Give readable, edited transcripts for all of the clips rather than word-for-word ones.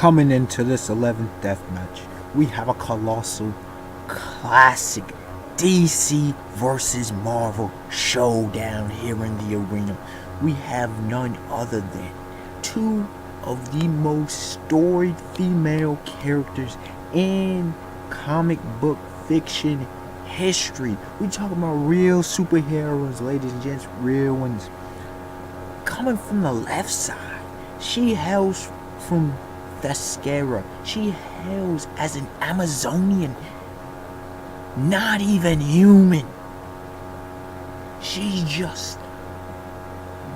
Coming into this 11th deathmatch, we have a colossal, classic DC versus Marvel showdown here in the arena. We have none other than two of the most storied female characters in comic book fiction history. We talking about real superheroes, ladies and gents, real ones. Coming from the left side, she hails from Thescara. She hails as an Amazonian, not even human. She's just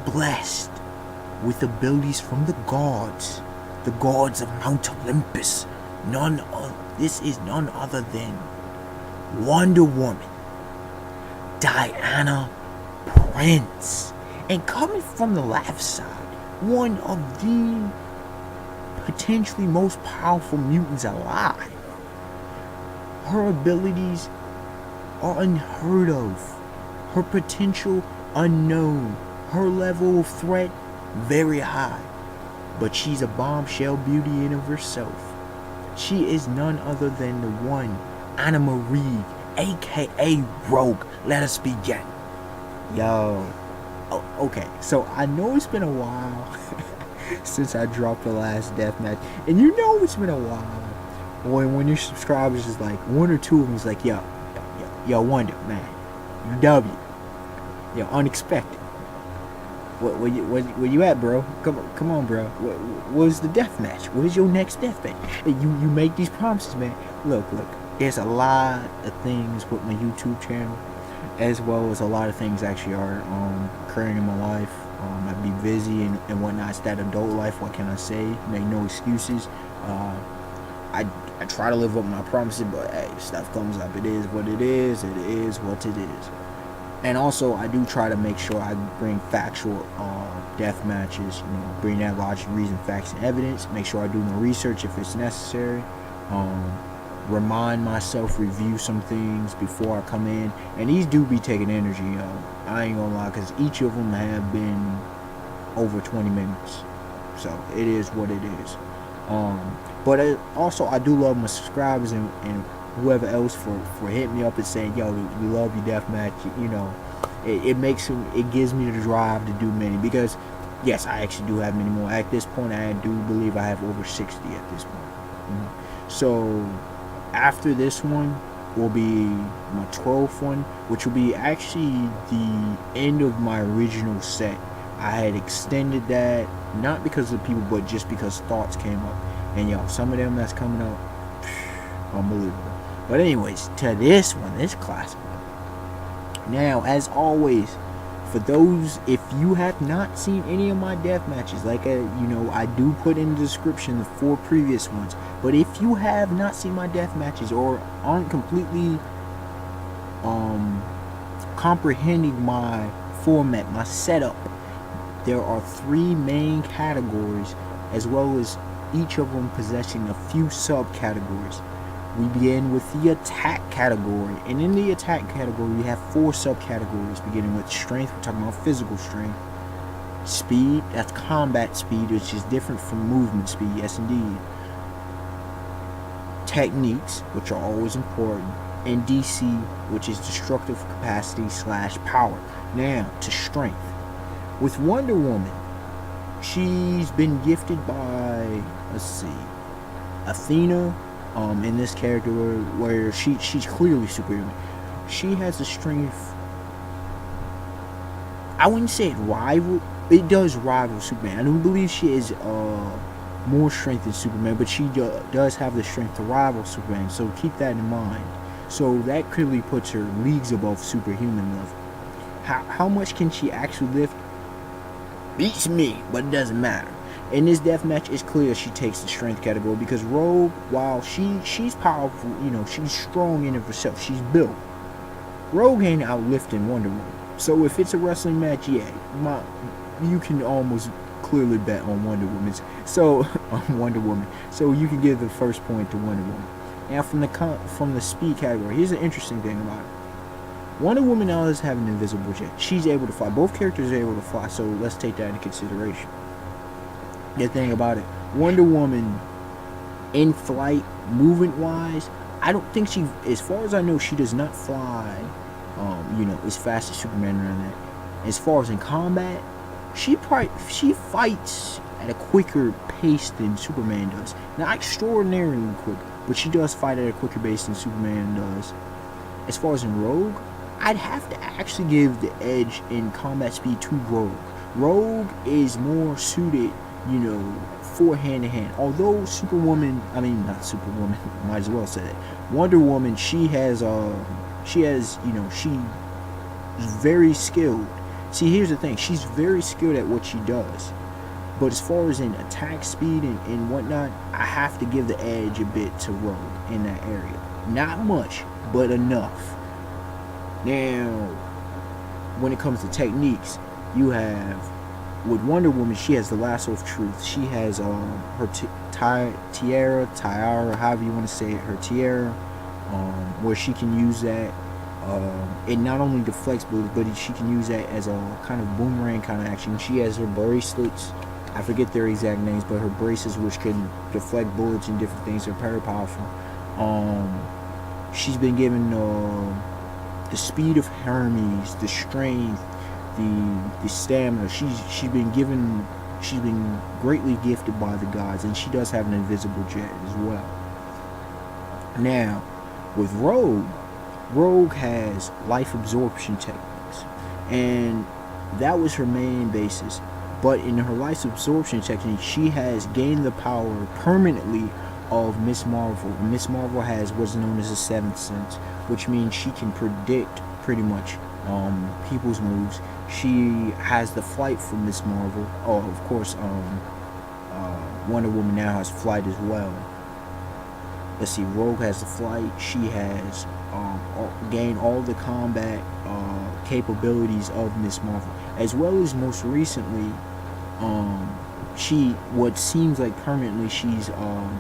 blessed with abilities from the gods of Mount Olympus. This is none other than Wonder Woman, Diana Prince. And coming from the left side, one of the potentially most powerful mutants alive. Her abilities are unheard of. Her potential unknown. Her level of threat very high. But she's a bombshell beauty in of herself. She is none other than the one, Anna Marie, aka Rogue. Let us begin. Yo. Oh, okay, so I know it's been a while since I dropped the last deathmatch, and you know it's been a while when your subscribers is like, one or two of them is like, yo, Wonder, man, you W, yo, unexpected. Where you at, bro? Come on, bro. What is the deathmatch? What is your next deathmatch? You make these promises, man. Look. There's a lot of things with my YouTube channel, as well as a lot of things actually are occurring in my life. I'd be busy and whatnot. It's that adult life. What can I say? Make no excuses. I try to live up my promises, but hey, stuff comes up. It is what it is. It is what it is. And also, I do try to make sure I bring factual death matches. You know, bring that logic, reason, facts, and evidence. Make sure I do my research if it's necessary. Remind myself, review some things before I come in, and these do be taking energy, yo. I ain't gonna lie, because each of them have been over 20 minutes, so it is what it is. But also, I do love my subscribers and whoever else for hitting me up and saying, yo, we love you, deathmatch. You know, it gives me the drive to do many, because yes, I actually do have many more at this point. I do believe I have over 60 at this point. So after this one will be my 12th one, which will be actually the end of my original set. I had extended that, not because of people, but just because thoughts came up. And yo, some of them that's coming up, unbelievable. But anyways, to this one, this classic one. Now, as always, for those, if you have not seen any of my death matches, like I do put in the description the 4 previous ones. But if you have not seen my death matches or aren't completely comprehending my format, my setup, there are 3 main categories, as well as each of them possessing a few subcategories. We begin with the attack category, and in the attack category we have 4 subcategories, beginning with strength. We're talking about physical strength. Speed, that's combat speed, which is different from movement speed. Yes, indeed. Techniques, which are always important, and DC, which is destructive capacity / power. Now to strength. With Wonder Woman, she's been gifted by, let's see, Athena. In this character where she's clearly superhuman. She has a strength, I wouldn't say it does rival Superman. I don't believe she is more strength than Superman, but she does have the strength to rival Superman, so keep that in mind. So that clearly puts her leagues above superhuman level. How much can she actually lift? Beats me, but it doesn't matter. In this deathmatch, it's clear she takes the strength category, because Rogue, while she's powerful, you know, she's strong in of herself, she's built. Rogue ain't outlifting Wonder Woman. So if it's a wrestling match, yeah, you can almost clearly bet on Wonder Woman. So So you can give the first point to Wonder Woman. Now from the speed category, here's an interesting thing about it. Wonder Woman now does have an invisible jet. She's able to fly. Both characters are able to fly, so let's take that into consideration. The thing about it, Wonder Woman in flight, movement wise, I don't think she, as far as I know, she does not fly, as fast as Superman around that. As far as in combat, she fights at a quicker pace than Superman does. Not extraordinarily quick, but she does fight at a quicker pace than Superman does. As far as in Rogue, I'd have to actually give the edge in combat speed to Rogue. Rogue is more suited, for hand-to-hand. Although not Superwoman, might as well say that. Wonder Woman, she's very skilled. See, here's the thing, she's very skilled at what she does. But as far as in attack speed and whatnot, I have to give the edge a bit to Rogue in that area. Not much, but enough. Now, when it comes to techniques, you have, with Wonder Woman, she has the lasso of truth. She has her tiara, however you want to say it, her tiara, where she can use that. It not only deflects bullets, but she can use that as a kind of boomerang kind of action. She has her bracelets. I forget their exact names, but her bracelets, which can deflect bullets and different things, are very powerful. She's been given the speed of Hermes, the strength, the stamina. She's been greatly gifted by the gods, and she does have an invisible jet as well. Now, with Rogue has life absorption techniques, and that was her main basis. But in her life absorption technique, she has gained the power permanently of Miss Marvel. Miss Marvel has what's known as a seventh sense, which means she can predict pretty much people's moves. She has the flight from Miss Marvel. Oh, of course, Wonder Woman now has flight as well. Let's see, Rogue has the flight. She has gained all the combat capabilities of Miss Marvel, as well as most recently, what seems like permanently, she's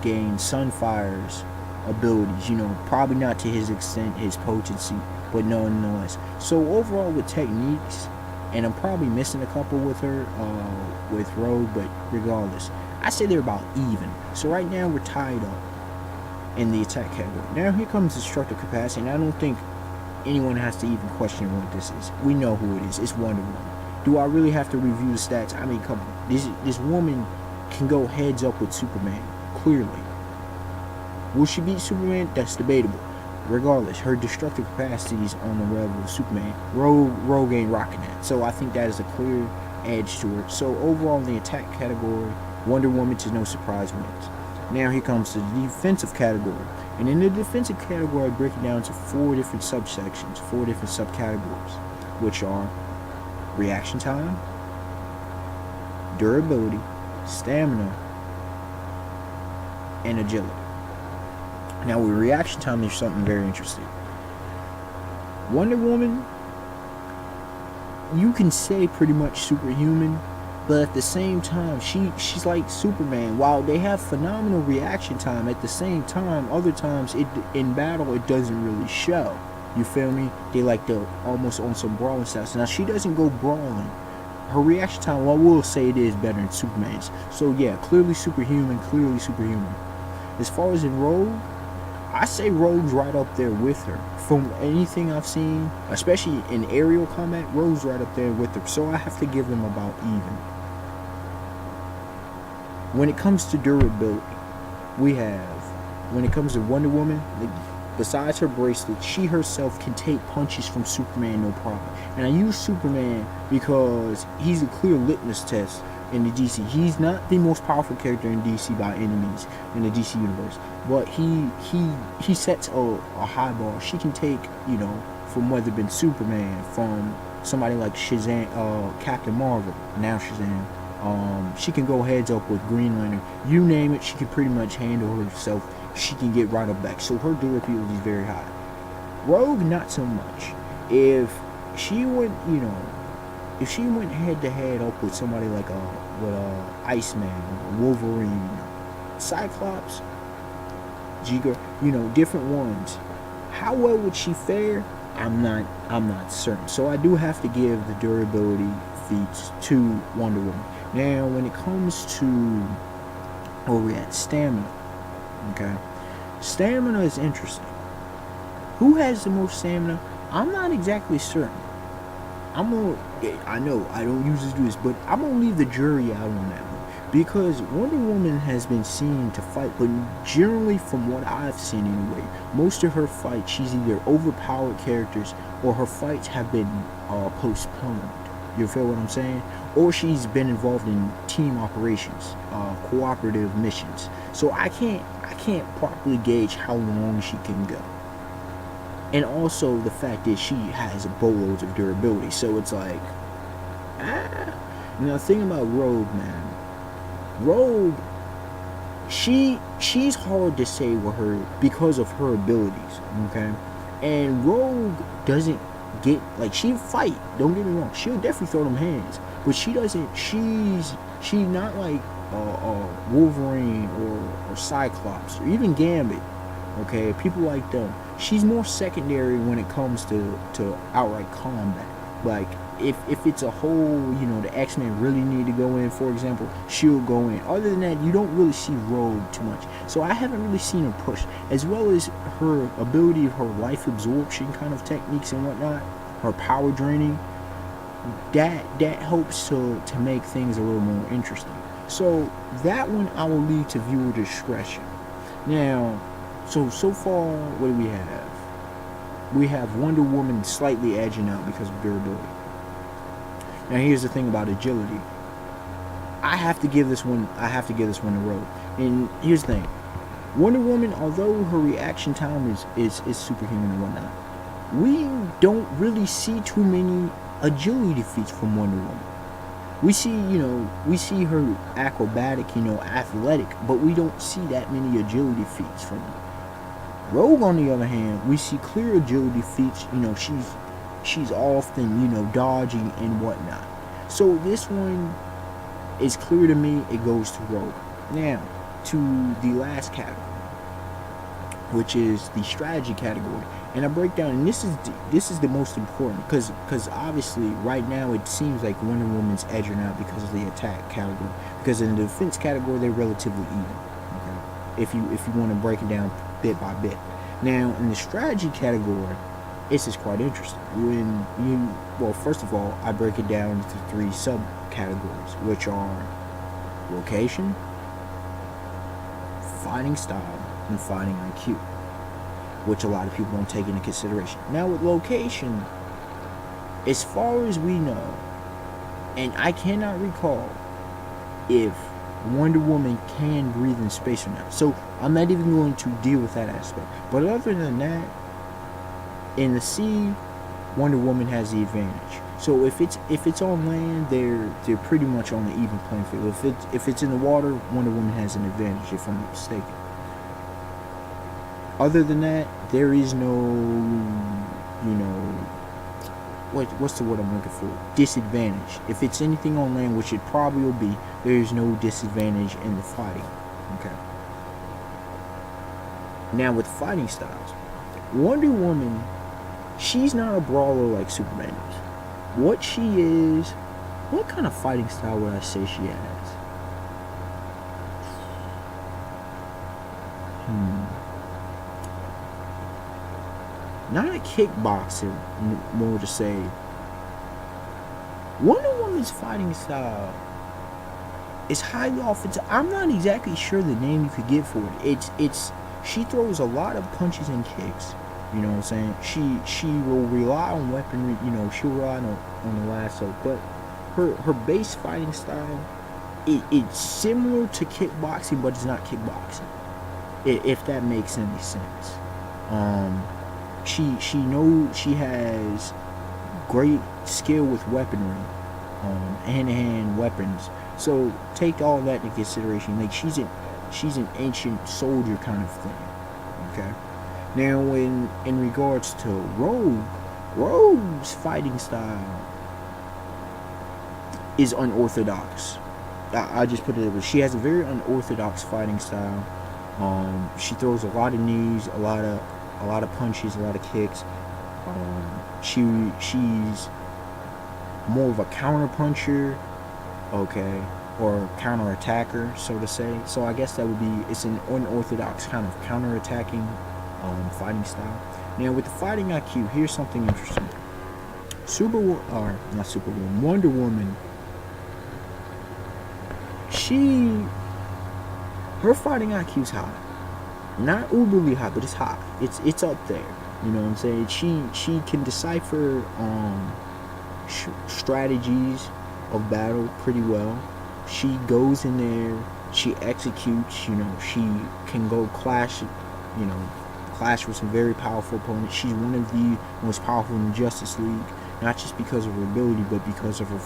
gained Sunfire's abilities. Probably not to his extent, his potency, but nonetheless. So overall, with techniques, and I'm probably missing a couple with her, with Rogue, but regardless, I say they're about even. So right now we're tied up in the attack category. Now here comes destructive capacity, and I don't think anyone has to even question what this is. We know who it is. It's Wonder Woman. Do I really have to review the stats? I mean, come on. This woman can go heads up with Superman, clearly. Will she beat Superman? That's debatable. Regardless, her destructive capacities on the level of Superman. Rogue ain't rocking that. So I think that is a clear edge to her. So overall, in the attack category, Wonder Woman, to no surprise, wins. Now here comes to the defensive category. And in the defensive category, I break it down to 4 different subsections, 4 different subcategories, which are reaction time, durability, stamina, and agility. Now with reaction time, there's something very interesting. Wonder Woman, you can say pretty much superhuman, but at the same time, she's like Superman. While they have phenomenal reaction time, at the same time, other times in battle it doesn't really show. You feel me? They like to almost on some brawling styles. Now she doesn't go brawling. Her reaction time, well, we'll say it is better than Superman's. So yeah, clearly superhuman. As far as in Rogue, I say Rogue's right up there with her. From anything I've seen, especially in aerial combat, Rogue's right up there with her. So I have to give them about even. When it comes to durability, when it comes to Wonder Woman, besides her bracelet, she herself can take punches from Superman no problem. And I use Superman because he's a clear litmus test in the DC. He's not the most powerful character in DC by any means in the DC universe, but he sets a high bar. She can take, from whether it been Superman, from somebody like Shazam, Captain Marvel, now Shazam. She can go heads up with Green Lantern. You name it, she can pretty much handle herself. She can get right up back. So her durability is very high. Rogue, not so much. If she went head to head up with somebody like Iceman, Wolverine, Cyclops, Jiga, different ones, how well would she fare? I'm not certain. So I do have to give the durability feats to Wonder Woman. Now, when it comes to where we at, stamina. Okay, stamina is interesting. Who has the most stamina? I'm not exactly certain. I know I don't usually do this, but I'm gonna leave the jury out on that one because Wonder Woman has been seen to fight, but generally, from what I've seen anyway, most of her fights, she's either overpowered characters or her fights have been postponed. You feel what I'm saying? Or she's been involved in team operations, cooperative missions. So I can't properly gauge how long she can go. And also the fact that she has boatloads of durability. So it's like, ah. Now, the thing about Rogue, man, Rogue, she's hard to say with her because of her abilities, okay? And Rogue doesn't get, like, she'll fight. Don't get me wrong, she'll definitely throw them hands, but she doesn't. She's not like Wolverine or Cyclops or even Gambit. Okay, people like them. She's more secondary when it comes to outright combat. Like if it's a whole, the X-Men really need to go in, for example, she'll go in. Other than that, you don't really see Rogue too much. So I haven't really seen her push, as well as her ability, her life absorption kind of techniques and whatnot, her power draining. That helps to make things a little more interesting. So that one I will leave to viewer discretion. Now, so far, what do we have? We have Wonder Woman slightly edging out because of durability. Now here's the thing about agility. I have to give this one a road. And here's the thing. Wonder Woman, although her reaction time is superhuman and whatnot, we don't really see too many agility feats from Wonder Woman. We see her acrobatic, athletic, but we don't see that many agility feats from her. Rogue, on the other hand, we see clear agility feats. She's often, dodging and whatnot. So this one is clear to me. It goes to Rogue. Now, to the last category, which is the strategy category, and I break down. And this is the most important because obviously right now it seems like Wonder Woman's edging out because of the attack category. Because in the defense category they're relatively even. Okay, if you want to break it down bit by bit. Now, in the strategy category, this is quite interesting. First of all, I break it down into 3 subcategories, which are location, fighting style, and fighting IQ, which a lot of people don't take into consideration. Now, with location, as far as we know, and I cannot recall if Wonder Woman can breathe in space or not. So I'm not even going to deal with that aspect. But other than that, in the sea, Wonder Woman has the advantage. So if it's on land, they're pretty much on the even playing field. If it's in the water, Wonder Woman has an advantage, if I'm not mistaken. Other than that, there is no, what's the word I'm looking for? Disadvantage. If it's anything on land, which it probably will be, there is no disadvantage in the fighting. Okay. Now, with fighting styles, Wonder Woman, she's not a brawler like Superman is. What kind of fighting style would I say she has? Not a kickboxer, more to say. Wonder Woman's fighting style is highly offensive. I'm not exactly sure the name you could give for it. She throws a lot of punches and kicks. You know what I'm saying? She will rely on weaponry. She'll rely on the lasso. But her base fighting style, it's similar to kickboxing, but it's not kickboxing. If that makes any sense. She knows she has great skill with weaponry, hand-to-hand weapons. So take all that into consideration. Like she's an ancient soldier kind of thing. Okay. Now, in regards to Rogue's fighting style is unorthodox. I just put it that way. She has a very unorthodox fighting style. She throws a lot of knees, a lot of punches, a lot of kicks. She's more of a counter puncher. Okay. or counterattacker, so to say. So I guess that would be, it's an unorthodox kind of counterattacking fighting style. Now with the fighting IQ, here's something interesting. Not Superwoman, Wonder Woman. Her fighting IQ's high. Not uberly high, but it's high. It's up there. You know what I'm saying? She can decipher strategies of battle pretty well. She goes in there, she executes, you know, she can go clash with some very powerful opponents. She's one of the most powerful in the Justice League, not just because of her ability, but because of her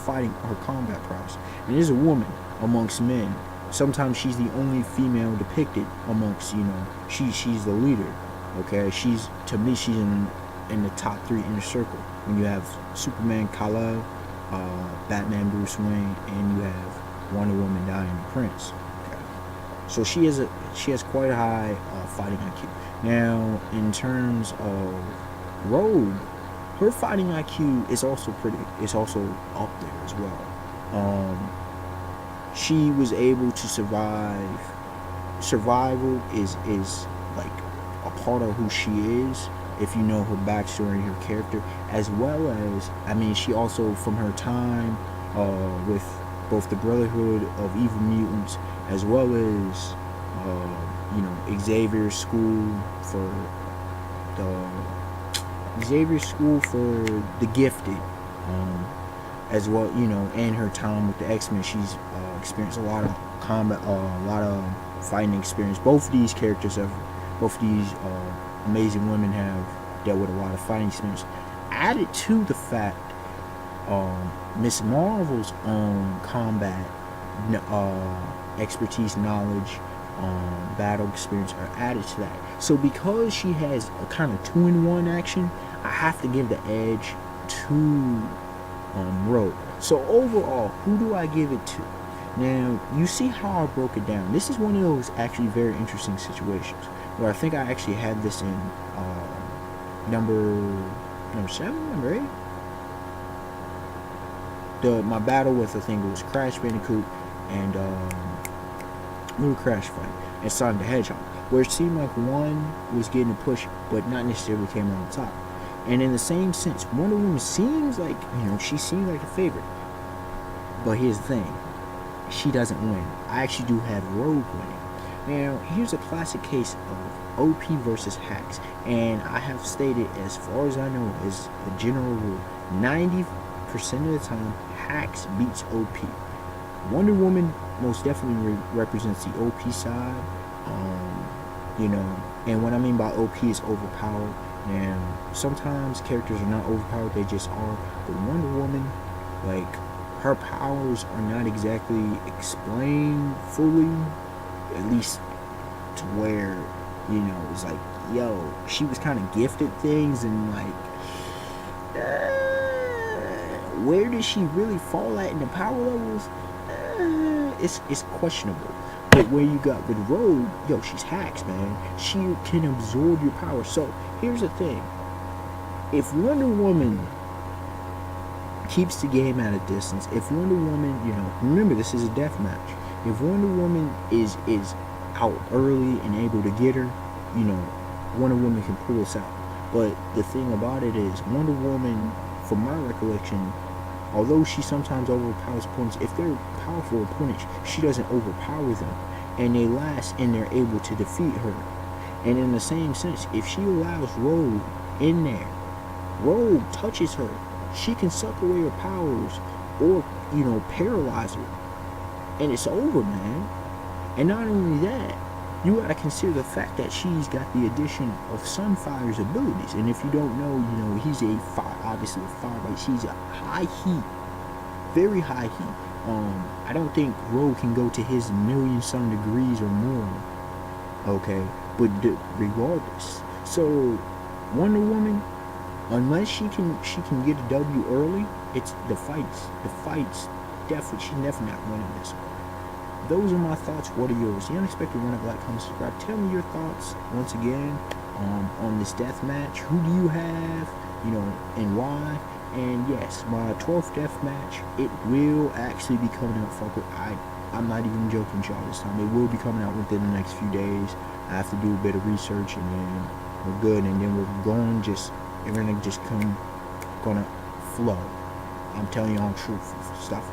combat prowess. And is a woman amongst men. Sometimes she's the only female depicted amongst, you know, she's the leader. Okay, to me she's in the top 3 inner circle. When you have Superman, Kal-El, Batman, Bruce Wayne, and you have Wonder Woman, Diana Prince. Okay. So she has quite a high fighting IQ. Now, in terms of Rogue, her fighting IQ is also up there as well. She was able to survive. Survival is like a part of who she is, if you know her backstory and her character, as well as, I mean, she also, from her time with both the Brotherhood of Evil Mutants, as well as Xavier's school for the gifted, as well, you know, and her time with the X-Men. She's experienced a lot of combat, a lot of fighting experience. Both of these amazing women have dealt with a lot of fighting experience. Added to the fact, Miss Marvel's own combat expertise, knowledge, battle experience are added to that. So because she has a kind of 2-in-1 action, I have to give the edge to Rogue. So overall, who do I give it to? Now, you see how I broke it down. This is one of those actually very interesting situations where I think I actually had this in number 7, number 8. My battle with, I think it was Crash Bandicoot and Little Crash Fight and Sonic the Hedgehog, where it seemed like one was getting a push, but not necessarily came on top. And in the same sense, Wonder Woman seems like, she seems like a favorite. But here's the thing, she doesn't win. I actually do have Rogue winning. Now, here's a classic case of OP versus hacks, and I have stated, as far as I know, as a general rule, 90% of the time, hacks beats OP. Wonder Woman most definitely represents the OP side, and what I mean by OP is overpowered. Now, sometimes characters are not overpowered, they just are, but Wonder Woman, like, her powers are not exactly explained fully, at least to where, it's like, yo, she was kind of gifted things, and like, where does she really fall at in the power levels? It's questionable. But where you got with Rogue, yo, she's hacks, man. She can absorb your power. So here's the thing: if Wonder Woman keeps the game at a distance, if Wonder Woman, remember, this is a death match. If Wonder Woman is out early and able to get her, Wonder Woman can pull us out. But the thing about it is, Wonder Woman, from my recollection, although she sometimes overpowers opponents, if they're powerful opponents, she doesn't overpower them, and they last and they're able to defeat her. And in the same sense, if she allows Rogue in there, Rogue touches her, she can suck away her powers or, paralyze her. And it's over, man. And not only that, you gotta consider the fact that she's got the addition of Sunfire's abilities. And if you don't know, he's obviously a fire, but she's a high heat, very high heat. I don't think Rogue can go to his million some degrees or more. Okay, but regardless, so Wonder Woman, unless she can get a W early, it's the fights definitely, she's definitely not winning this one. Those are my thoughts. What are yours? The Unexpected One, like, comment, subscribe. Tell me your thoughts once again on this death match. Who do you have, and why? And yes, my 12th death match, it will actually be coming out, fucker. I'm not even joking with y'all this time. It will be coming out within the next few days. I have to do a bit of research, and then we're good, and then we're going just, everything just gonna flow. I'm telling y'all truthful stuff.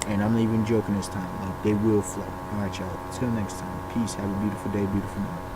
And I'm not even joking this time. Like, they will flow. Alright, y'all. Till next time. Peace. Have a beautiful day, beautiful night.